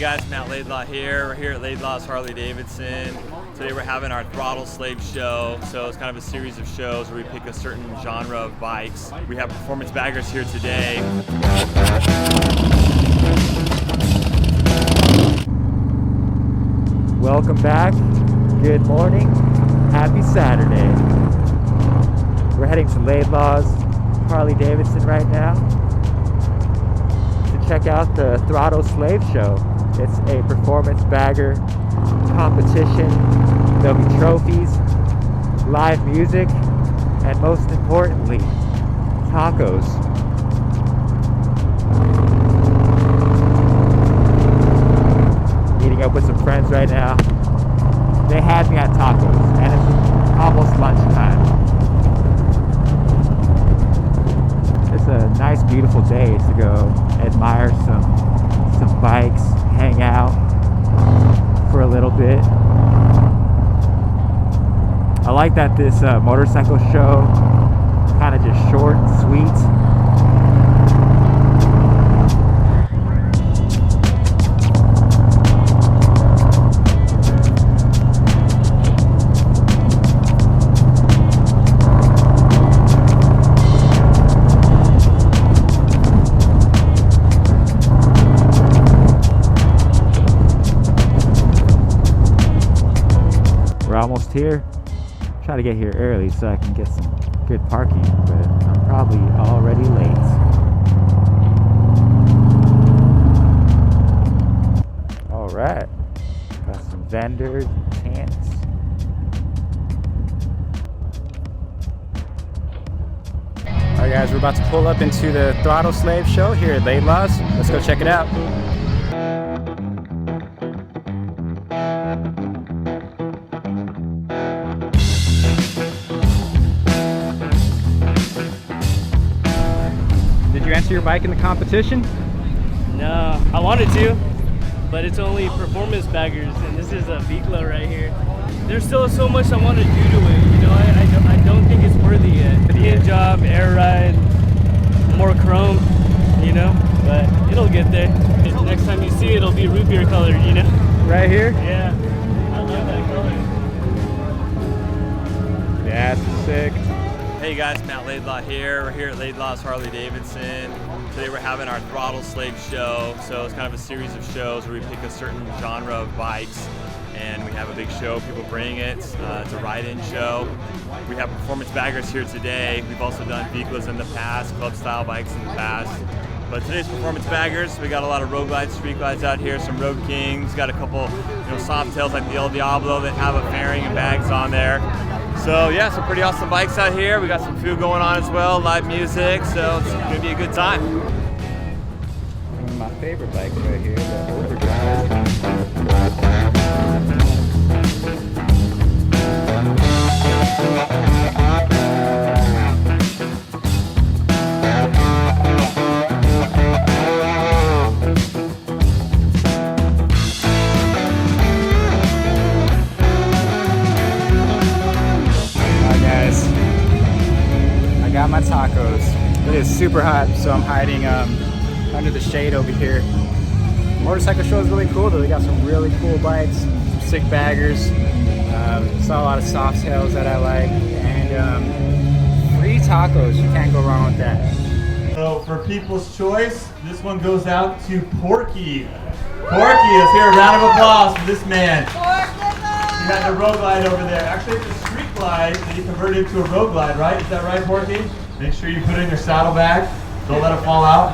Hey guys, Matt Laidlaw here. We're here at Laidlaw's Harley-Davidson. Today we're having our Throttle Slave show. So it's kind of a series of shows where we pick a certain genre of bikes. We have performance baggers here today. Welcome back. Good morning. Happy Saturday. We're heading to Laidlaw's Harley-Davidson right now to check out the Throttle Slave show. It's a performance bagger competition. There'll be trophies, live music, and most importantly, tacos. Meeting up with some friends right now. They had me at tacos, and it's almost lunchtime. It's a nice, beautiful day to go admire some bikes, hang out for a little bit. I like that this motorcycle show kind of just short and sweet. We're almost here. Try to get here early so I can get some good parking, but I'm probably already late. All right, got some vendors, tents. All right, guys, we're about to pull up into the Throttle Slave show here at Laidlaw's. Let's go check it out. Did you enter your bike in the competition? No, I wanted to, but it's only performance baggers, and this is a Laidlaw right here. There's still so much I want to do to it, you know. I don't think it's worthy yet. The hinge job, air ride, more chrome, you know, but it'll get there. Next time you see it, it'll be root beer colored, you know. Right here? Yeah, I love that color. Yeah, it's sick. Hey guys, Matt Laidlaw here. We're here at Laidlaw's Harley-Davidson. Today we're having our Throttle Slave show. So it's kind of a series of shows where we pick a certain genre of bikes and we have a big show. People bring it. It's a ride-in show. We have performance baggers here today. We've also done vehicles in the past, club style bikes in the past. But today's performance baggers, we got a lot of road glides, street glides out here, some Road Kings, got a couple, soft tails like the El Diablo that have a fairing and bags on there. So yeah, some pretty awesome bikes out here. We got some food going on as well, live music, so it's gonna be a good time. One of my favorite bikes right here, the Overdrive. Got my tacos. It is super hot, so I'm hiding under the shade over here. The motorcycle show is really cool though. They got some really cool bikes, some sick baggers. Saw a lot of soft tails that I like, and free tacos. You can't go wrong with that. So for People's Choice, this one goes out to Porky. Porky, let's hear a round of applause for this man. He had the road glide over there. Actually, it's a street glide that you converted into a road glide, right? Is that right, Porky? Make sure you put it in your saddlebag. Don't let it fall out.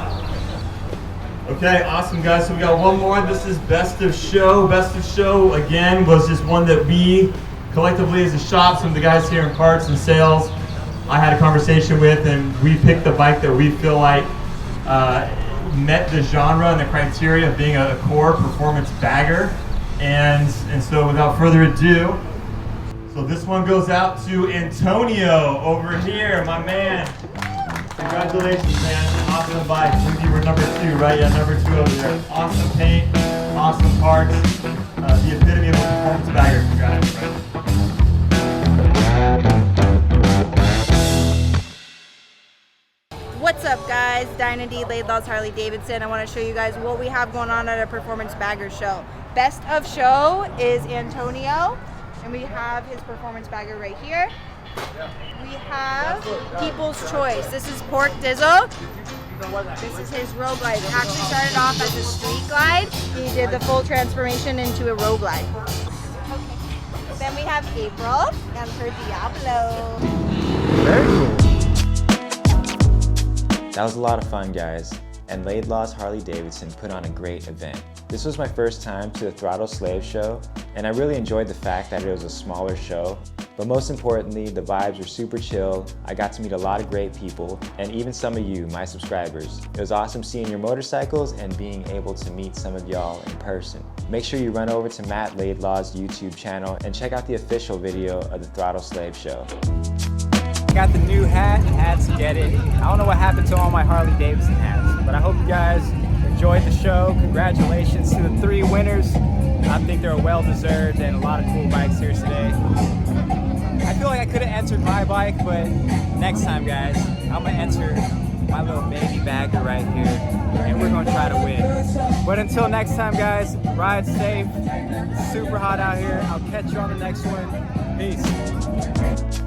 Okay, awesome, guys. So we got one more. This is Best of Show. Best of Show, again, was just one that we collectively as a shop, some of the guys here in parts and sales, I had a conversation with, and we picked the bike that we feel like met the genre and the criteria of being a core performance bagger. And so without further ado, so this one goes out to Antonio over here, my man. Congratulations, man. Awesome bike. I believe you were number 2, right? Yeah, number 2 over there. Awesome paint, awesome parts. The epitome of a performance bagger. Congrats, right? What's What's up guys, Dynady, Laidlaw's Harley-Davidson. I want to show you guys what we have going on at a Performance Bagger show. Best of show is Antonio, and we have his Performance Bagger right here. We have People's Choice. This is Pork Dizzle. This is his road glide. It actually started off as a street glide. He did the full transformation into a road glide. Then we have April and her Diablo. Very cool. That was a lot of fun, guys, and Laidlaw's Harley-Davidson put on a great event. This was my first time to the Throttle Slave show, and I really enjoyed the fact that it was a smaller show, but most importantly, the vibes were super chill. I got to meet a lot of great people, and even some of you, my subscribers. It was awesome seeing your motorcycles and being able to meet some of y'all in person. Make sure you run over to Matt Laidlaw's YouTube channel and check out the official video of the Throttle Slave show. Got the new hat, had to get it. I don't know what happened to all my Harley-Davidson hats, but I hope you guys enjoyed the show. Congratulations to the 3 winners. I think they're well-deserved and a lot of cool bikes here today. I feel like I could have entered my bike, but next time, guys, I'm gonna enter my little baby bagger right here, and we're gonna try to win. But until next time, guys, ride safe. It's super hot out here. I'll catch you on the next one. Peace.